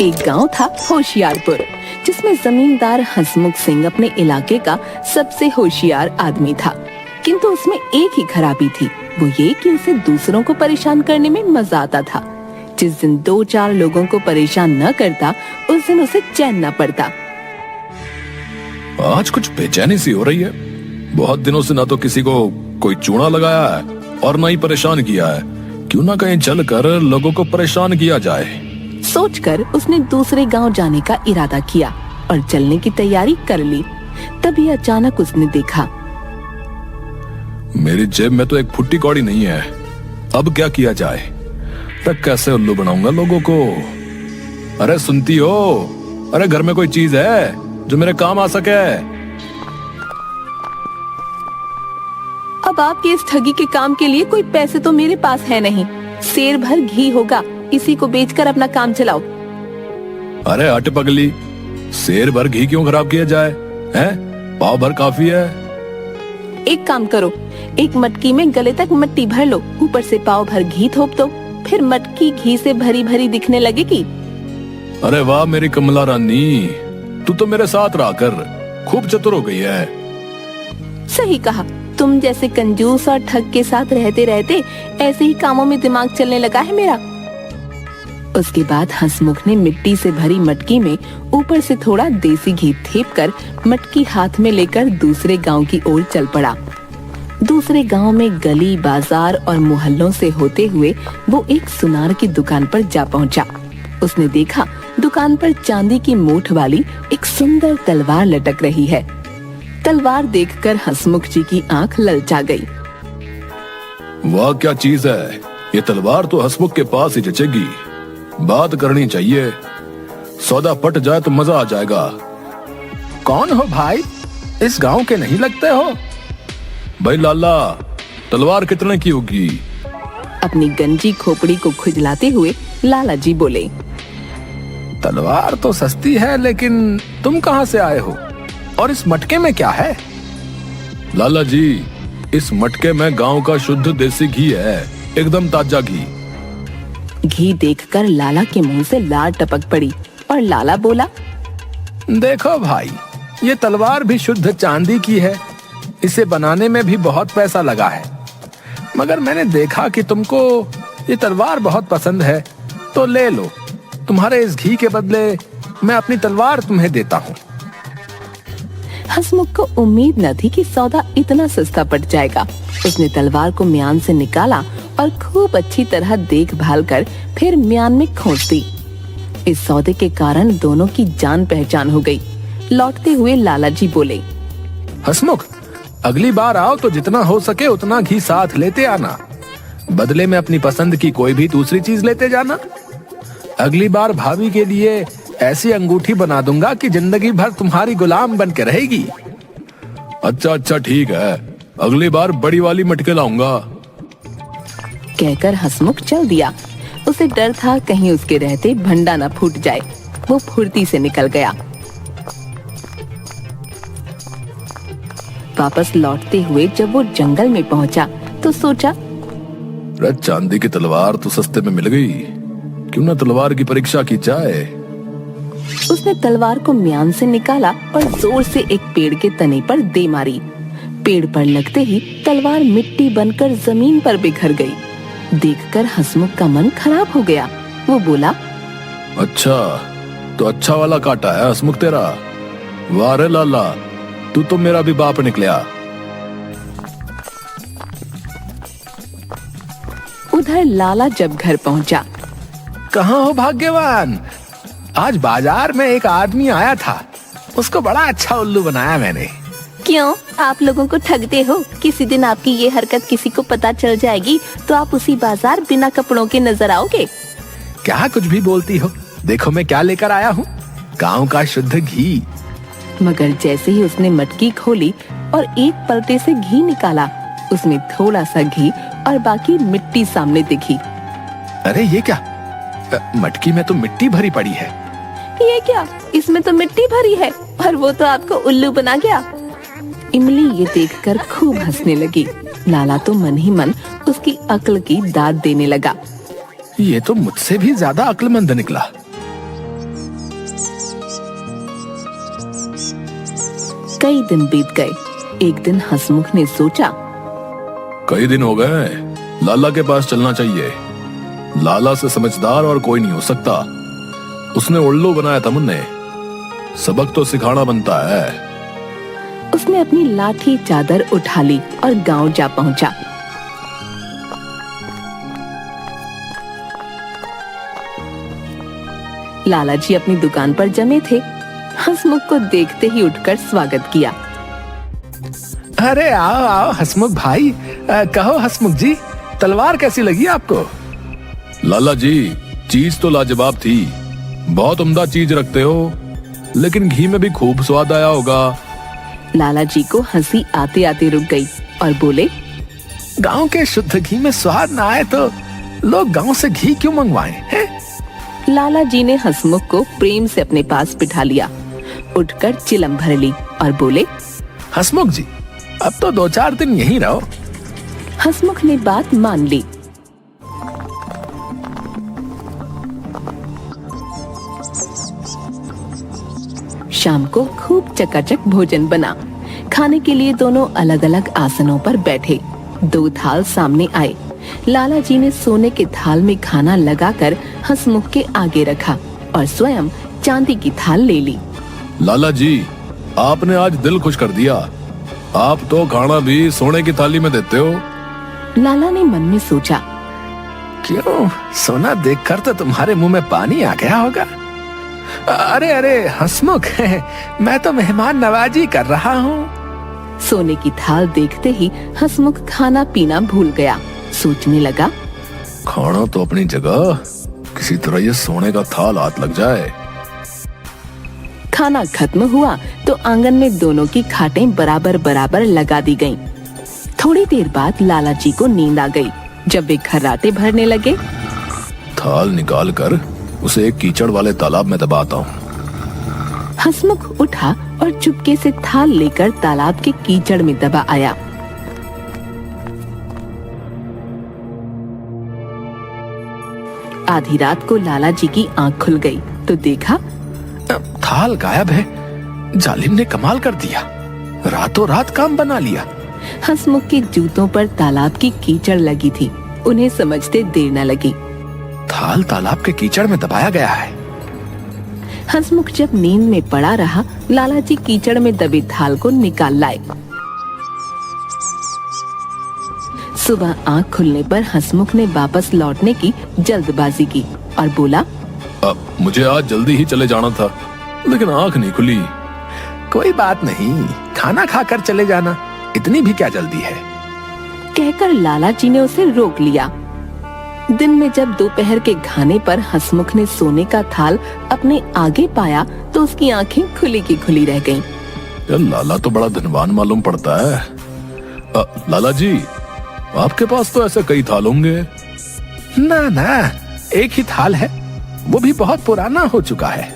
एक गांव था होशियारपुर, जिसमें जमींदार हंसमुख सिंह अपने इलाके का सबसे होशियार आदमी था। किंतु उसमें एक ही खराबी थी, वो ये कि उसे दूसरों को परेशान करने में मजा आता था। जिस दिन 2-4 लोगों को परेशान न करता, उस दिन उसे चैन न पड़ता। आज कुछ बेचैनी सी हो रही है। बहुत दिनों से ना तो किसी को कोई चूना लगाया है और ना ही परेशान किया है। क्यों ना कहीं चल कर लोगों को परेशान किया जाए। सोचकर उसने दूसरे गांव जाने का इरादा किया और चलने की तैयारी कर ली। तभी अचानक उसने देखा, मेरी जेब में तो एक फुट्टी कौड़ी नहीं है। अब क्या किया जाए? तब कैसे उल्लू बनाऊंगा लोगों को? अरे सुनती हो? अरे घर में कोई चीज है जो मेरे काम आ सके? अब आपके इस ठगी के काम के लिए कोई पैसे तो मेरे पास है नहीं। सेर भर घी होगा, इसी को बेचकर अपना काम चलाओ। अरे हट पगली, सेर भर घी क्यों खराब किया जाए? हैं? पाव भर काफी है। एक काम करो, एक मटकी में गले तक मिट्टी भर लो, ऊपर से पाव भर घी थोप दो, फिर मटकी घी से भरी भरी दिखने लगेगी। अरे वाह मेरी कमला रानी, तू तो मेरे साथ रहकर खूब चतुर हो गई है। सही कहा, तुम जैसे कंजूस और ठग के साथ रहते रहते ऐसे ही कामों में दिमाग चलने लगा है मेरा। उसके बाद हंसमुख ने मिट्टी से भरी मटकी में ऊपर से थोड़ा देसी घी थेप कर मटकी हाथ में लेकर दूसरे गांव की ओर चल पड़ा। दूसरे गांव में गली, बाजार और मोहल्लों से होते हुए वो एक सुनार की दुकान पर जा पहुंचा। उसने देखा दुकान पर चांदी की मूठ वाली एक सुंदर तलवार लटक रही है। तलवार देखकर हंसमुख जी की आंख ललचा गई। वाह क्या चीज है ये तलवार, तो हंसमुख के पास ही जचेगी। बात करनी चाहिए, सौदा पट जाए तो मजा आ जाएगा। कौन हो भाई? इस गांव के नहीं लगते हो? भाई लाला, तलवार कितने की होगी? अपनी गंजी खोपड़ी को खुजलाते हुए लाला जी बोले। तलवार तो सस्ती है, लेकिन तुम कहां से आए हो और इस मटके में क्या है? लाला जी, इस मटके में गांव का शुद्ध देसी घी है, एकदम ताजा घी। घी देखकर लाला के मुंह से लार टपक पड़ी और लाला बोला, देखो भाई, ये तलवार भी शुद्ध चांदी की है। इसे बनाने में भी बहुत पैसा लगा है, मगर मैंने देखा कि तुमको ये तलवार बहुत पसंद है, तो ले लो। तुम्हारे इस घी के बदले मैं अपनी तलवार तुम्हें देता हूँ। हंसमुख को उम्मीद न थी कि सौदा इतना सस्ता पड़ जाएगा। उसने तलवार को म्यान से निकाला और खूब अच्छी तरह देखभाल कर फिर म्यान में खोस दी। इस सौदे के कारण दोनों की जान पहचान हो गई। लौटते हुए लाला जी बोले, हंसमुख, अगली बार आओ तो जितना हो सके उतना घी साथ लेते आना। बदले में अपनी पसंद की कोई भी दूसरी चीज लेते जाना। अगली बार भाभी के लिए ऐसी अंगूठी बना दूंगा कि जिंदगी भर तुम्हारी गुलाम बन के रहेगी। अच्छा अच्छा ठीक है, अगली बार बड़ी वाली मटके लाऊंगा। कहकर हंसमुख चल दिया। उसे डर था कहीं उसके रहते भंडा न फूट जाए। वो फुर्ती से निकल गया। वापस लौटते हुए जब वो जंगल में पहुंचा तो सोचा, चांदी की तलवार तो सस्ते में मिल गई, क्यों ना तलवार की परीक्षा की जाए। उसने तलवार को म्यान से निकाला और जोर से एक पेड़ के तने पर दे मारी। पेड़ पर लगते ही तलवार मिट्टी बनकर जमीन पर बिखर गई। देखकर हंसमुख का मन खराब हो गया। वो बोला, अच्छा तो अच्छा वाला काटा है हंसमुख तेरा। वाह रे लाला, तू तो मेरा भी बाप निकला। उधर लाला जब घर पहुंचा, कहाँ हो भाग्यवान? आज बाजार में एक आदमी आया था, उसको बड़ा अच्छा उल्लू बनाया मैंने। क्यों, आप लोगों को ठगते हो? किसी दिन आपकी ये हरकत किसी को पता चल जाएगी तो आप उसी बाजार बिना कपड़ों के नजर आओगे। क्या कुछ भी बोलती हो? देखो मैं क्या लेकर आया हूँ, गांव का शुद्ध घी। मगर जैसे ही उसने मटकी खोली और एक पलटे से घी निकाला, उसमें थोड़ा सा घी और बाकी मिट्टी सामने दिखी। अरे ये क्या? मटकी में तो मिट्टी भरी पड़ी है। ये क्या? इसमें तो मिट्टी भरी है और वो तो आपको उल्लू बना गया। इमली ये देखकर खूब हंसने लगी। लाला तो मन ही मन उसकी अक्ल की दाद देने लगा। ये तो मुझसे भी ज्यादा अक्लमंद निकला। कई दिन बीत गए। एक दिन हंसमुख ने सोचा, कई दिन हो गए, लाला के पास चलना चाहिए। लाला से समझदार और कोई नहीं हो सकता। उसने उल्लू बनाया था मुन्ने, सबक तो सिखाना बनता है। उसने अपनी लाठी चादर उठा ली और गांव जा पहुंचा। लाला जी अपनी दुकान पर जमे थे। हंसमुख को देखते ही उठकर स्वागत किया। अरे आओ आओ हंसमुख भाई, कहो हंसमुख जी, तलवार कैसी लगी आपको? लाला जी, चीज तो लाजवाब थी, बहुत उम्दा चीज रखते हो, लेकिन घी में भी खूब स्वाद आया होगा। लाला जी को हंसी आते आते रुक गई और बोले, गांव के शुद्ध घी में स्वाद ना आए तो लोग गांव से घी क्यों मंगवाएं हैं? लाला जी ने हंसमुख को प्रेम से अपने पास बिठा लिया, उठकर चिलम भर ली और बोले, हंसमुख जी, अब तो 2-4 दिन यहीं रहो। हंसमुख ने बात मान ली। शाम को खूब चकाचक भोजन बना। खाने के लिए दोनों अलग अलग आसनों पर बैठे। 2 थाल सामने आए। लाला जी ने सोने के थाल में खाना लगाकर हंसमुख के आगे रखा और स्वयं चांदी की थाल ले ली। लाला जी, आपने आज दिल खुश कर दिया। आप तो खाना भी सोने की थाली में देते हो। लाला ने मन में सोचा, क्यों, सोना देखकर तो तुम्हारे मुंह में पानी आ गया होगा। अरे अरे हंसमुख, मैं तो मेहमान नवाजी कर रहा हूँ। सोने की थाल देखते ही हंसमुख खाना पीना भूल गया। सोचने लगा, खाना तो अपनी जगह, किसी तरह ये सोने का थाल हाथ लग जाए। खाना खत्म हुआ तो आंगन में दोनों की खाटें बराबर बराबर लगा दी गईं। थोड़ी देर बाद लाला जी को नींद आ गई। जब वे खर्राटे भरने लगे, थाल निकाल कर उसे एक कीचड़ वाले तालाब में दबाता हूँ। हंसमुख उठा और चुपके से थाल लेकर तालाब के कीचड़ में दबा आया। आधी रात को लाला जी की आंख खुल गई तो देखा, थाल गायब है। जालिम ने कमाल कर दिया, रातों रात काम बना लिया। हंसमुख के जूतों पर तालाब की कीचड़ लगी थी। उन्हें समझते देर न लगी। थाल तालाब के कीचड़ में दबाया गया है। हंसमुख जब नींद में पड़ा रहा, लाला जी कीचड़ में दबे थाल को निकाल लाए। सुबह आंख खुलने पर हंसमुख ने वापस लौटने की जल्दबाजी की और बोला, मुझे आज जल्दी ही चले जाना था, लेकिन आंख नहीं खुली। कोई बात नहीं, खाना खाकर चले जाना, इतनी भी क्या जल्दी है। कहकर लाला जी ने उसे रोक लिया। दिन में जब दोपहर के खाने पर हंसमुख ने सोने का थाल अपने आगे पाया तो उसकी आंखें खुली की खुली रह गईं। लाला तो बड़ा धनवान मालूम पड़ता है। लाला जी, आपके पास तो ऐसे कई थाल होंगे। ना ना, एक ही थाल है, वो भी बहुत पुराना हो चुका है।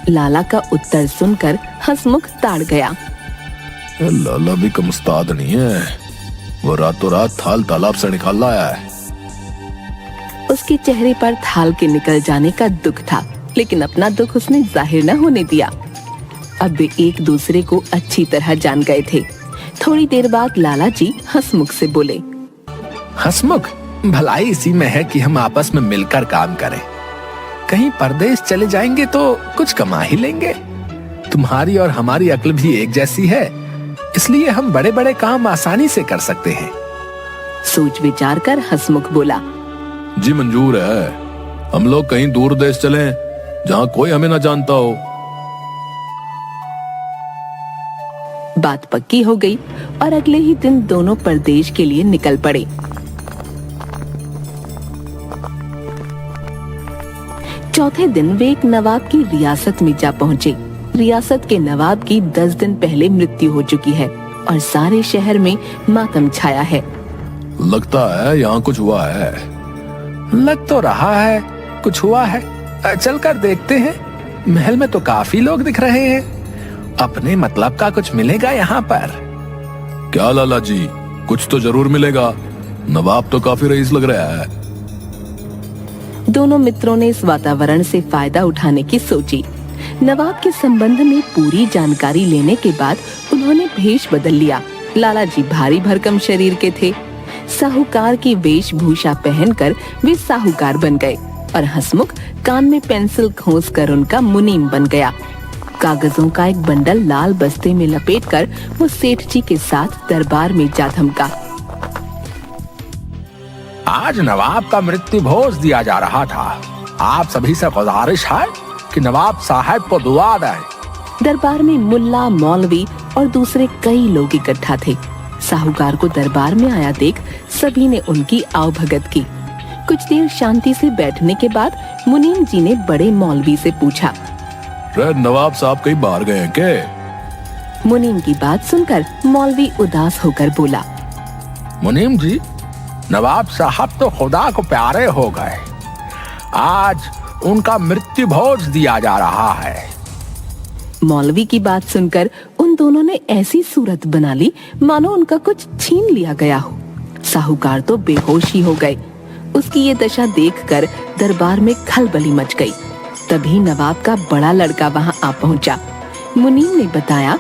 लाला का उत्तर सुनकर हंसमुख ताड़ गया। लाला भी कम उस्ताद नहीं है, वो रातों रात थाल तालाब से निकाल लाया है। उसके चेहरे पर थाल के निकल जाने का दुख था, लेकिन अपना दुख उसने जाहिर न होने दिया। अब वे एक दूसरे को अच्छी तरह जान गए थे। थोड़ी देर बाद लाला जी हंसमुख से बोले, हंसमुख, भलाई इसी में है कि हम आपस में मिलकर काम करें। कहीं परदेश चले जाएंगे तो कुछ कमा ही लेंगे। तुम्हारी और हमारी अक्ल भी एक जैसी है, इसलिए हम बड़े बड़े काम आसानी से कर सकते हैं। सोच विचार कर हंसमुख बोला, जी मंजूर है। हम लोग कहीं दूर देश चलें, जहाँ कोई हमें न जानता हो। बात पक्की हो गई और अगले ही दिन दोनों परदेश के लिए निकल पड़े। चौथे दिन वे एक नवाब की रियासत में जा पहुंचे। रियासत के नवाब की 10 दिन पहले मृत्यु हो चुकी है और सारे शहर में मातम छाया है। लगता है यहाँ कुछ हुआ है। लग तो रहा है कुछ हुआ है। चलकर देखते हैं। महल में तो काफी लोग दिख रहे हैं। अपने मतलब का कुछ मिलेगा यहाँ पर। क्या लाला जी, कुछ तो जरूर मिलेगा। नवाब तो काफी रईस लग रहा है। दोनों मित्रों ने इस वातावरण से फायदा उठाने की सोची। नवाब के संबंध में पूरी जानकारी लेने के बाद उन्होंने भेष बदल लिया। लाला जी भारी भरकम शरीर के थे। साहूकार की वेशभूषा पहनकर वे साहूकार बन गए और हंसमुख कान में पेंसिल खोस कर उनका मुनीम बन गया। कागजों का एक बंडल लाल बस्ते में लपेटकर वो सेठ जी के साथ दरबार में जा धमका। आज नवाब का मृत्यु भोज दिया जा रहा था। आप सभी से गुजारिश है कि नवाब साहब को दुआ दें। दरबार में मुल्ला, मौलवी और दूसरे कई लोग इकट्ठा थे। साहूकार को दरबार में आया देख सभी ने उनकी आवभगत की। कुछ देर शांति से बैठने के बाद मुनीम जी ने बड़े मौलवी से पूछा, रे नवाब साहब कहीं बाहर गए हैं क्या? मुनीम की बात सुनकर मौलवी उदास होकर बोला, मुनीम जी, नवाब साहब तो खुदा को प्यारे हो गए। आज उनका मृत्यु भोज दिया जा रहा है। मौलवी की बात सुनकर उन दोनों ने ऐसी सूरत बना ली मानो उनका कुछ छीन लिया गया हो। साहूकार तो बेहोश ही हो गए। उसकी ये दशा देखकर दरबार में खलबली मच गई। तभी नवाब का बड़ा लड़का वहां आ पहुंचा। मुनीम ने बताया,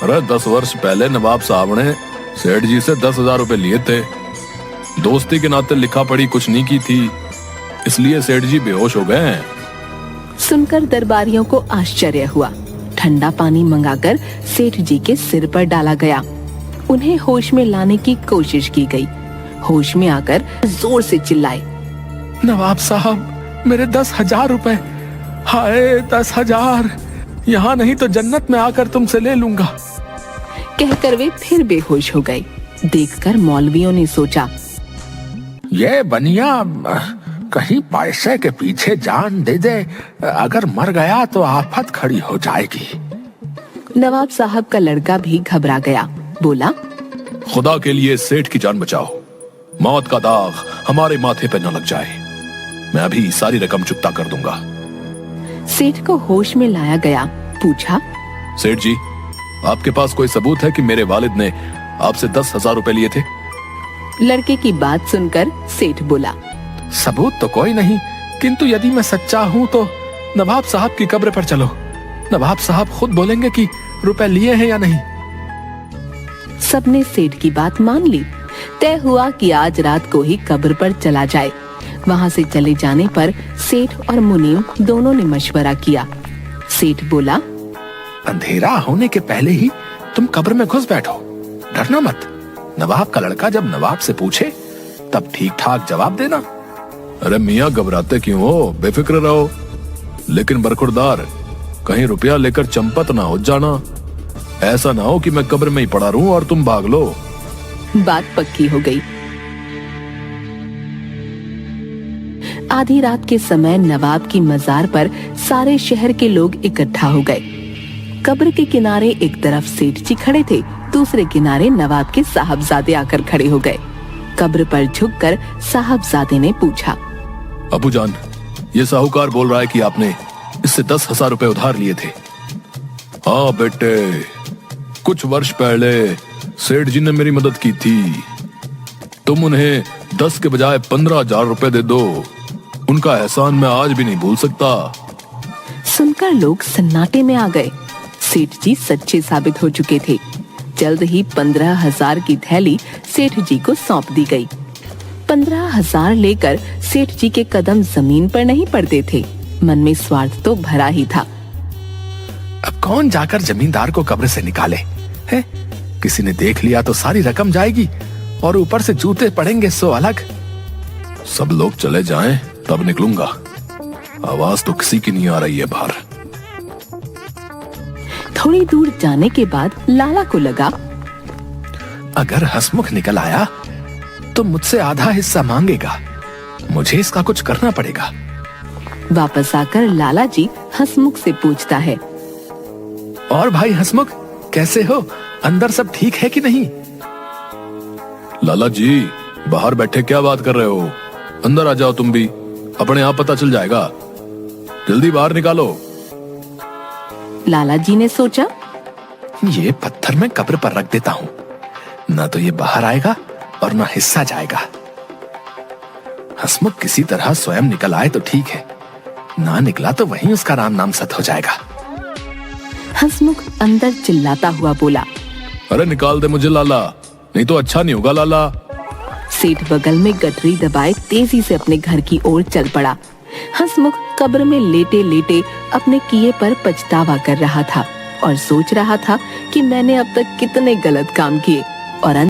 अरे 10 वर्ष पहले नवाब साहब ने सेठ जी से 10,000 रुपए लिए थे। दोस्ती के नाते लिखा पढ़ी कुछ नहीं की थी, इसलिए सेठ जी बेहोश हो गए हैं। सुनकर दरबारियों को आश्चर्य हुआ। ठंडा पानी मंगाकर सेठ जी के सिर पर डाला गया। उन्हें होश में लाने की कोशिश की गई। होश में आकर जोर से चिल्लाए, नवाब साहब, मेरे 10,000 रुपए। हाय 10,000, यहाँ नहीं तो जन्नत में आकर तुमसे ले लूंगा। कहकर वे फिर बेहोश हो गए। देखकर मौलवियों ने सोचा, ये बनिया कहीं पैसे के पीछे जान दे दे, अगर मर गया तो आफत खड़ी हो जाएगी। नवाब साहब का लड़का भी घबरा गया। बोला, खुदा के लिए सेठ की जान बचाओ, मौत का दाग हमारे माथे पे न लग जाए। मैं अभी सारी रकम चुकता कर दूंगा। सेठ को होश में लाया गया। पूछा, सेठ जी, आपके पास कोई सबूत है कि मेरे वालिद ने आपसे 10,000 रुपए लिए थे? लड़के की बात सुनकर सेठ बोला, सबूत तो कोई नहीं, किंतु यदि मैं सच्चा हूँ तो नवाब साहब की कब्र पर चलो। नवाब साहब खुद बोलेंगे कि रुपए लिए हैं या नहीं। सबने सेठ की बात मान ली। तय हुआ कि आज रात को ही कब्र पर चला जाए। वहां से चले जाने पर सेठ और मुनीम दोनों ने मशवरा किया। सेठ बोला, अंधेरा होने के पहले ही तुम कब्र में घुस बैठो, डरना मत। नवाब का लड़का जब नवाब से पूछे तब ठीक ठाक जवाब देना। अरे मियाँ, घबराते क्यों हो? बेफिक्र रहो, लेकिन बरखुरदार, कहीं रुपया लेकर चंपत ना हो जाना। ऐसा ना हो कि मैं कब्र में ही पड़ा रहूं और तुम भाग लो। बात पक्की हो गई। आधी रात के समय नवाब की मजार पर सारे शहर के लोग इकट्ठा हो गए। कब्र के किनारे एक तरफ सेठ जी खड़े थे, दूसरे किनारे नवाब के साहबजादे आकर खड़े हो गए। कब्र पर झुककर साहबजादे ने पूछा, अबू जान, ये साहूकार बोल रहा है कि आपने इससे 10,000 रुपए उधार लिए थे। हाँ बेटे, कुछ वर्ष पहले सेठ जी ने मेरी मदद की थी। तुम उन्हें 10 के बजाय 15,000 रुपए दे दो। उनका एहसान मैं आज भी नहीं भूल सकता। सुनकर लोग सन्नाटे में आ गए। सेठ जी सच्चे साबित हो चुके थे। जल्द ही 15,000 की थैली सेठ जी को सौंप दी गई। 15,000 लेकर सेठ जी के कदम जमीन पर नहीं पड़ते थे। मन में स्वार्थ तो भरा ही था। अब कौन जाकर जमींदार को कब्र से निकाले है? किसी ने देख लिया तो सारी रकम जाएगी और ऊपर से जूते पड़ेंगे सो अलग। सब लोग चले जाएं तब निकलूंगा। आवाज तो किसी की नहीं आ रही है बाहर। थोड़ी दूर जाने के बाद लाला को लगा, अगर हंसमुख निकल आया तो मुझसे आधा हिस्सा मांगेगा। मुझे इसका कुछ करना पड़ेगा। वापस आकर लाला जी हंसमुख से पूछता है, और भाई हंसमुख, कैसे हो? अंदर सब ठीक है कि नहीं? लाला जी, बाहर बैठे क्या बात कर रहे हो? अंदर आ जाओ तुम भी, अपने आप पता चल जाएगा। जल्दी बाहर निकालो। लाला जी ने सोचा, ये पत्थर मैं कब्र पर रख देता हूँ, ना तो ये बाहर आएगा और ना हिस्सा जाएगा। हंसमुख किसी तरह स्वयं निकल आए तो ठीक है, ना निकला तो वहीं उसका राम नाम सत हो जाएगा। हंसमुख अंदर चिल्लाता हुआ बोला। अरे निकाल दे मुझे लाला, नहीं तो अच्छा नहीं होगा लाला। सेठ बगल में गठरी दबाए तेजी से अपने घर की ओर चल पड़ा। हंसमुख कब्र में लेटे लेटे अपने किए पर पछतावा कर रहा था और सोच रहा था कि मैंने अब तक कितने गलत काम किए और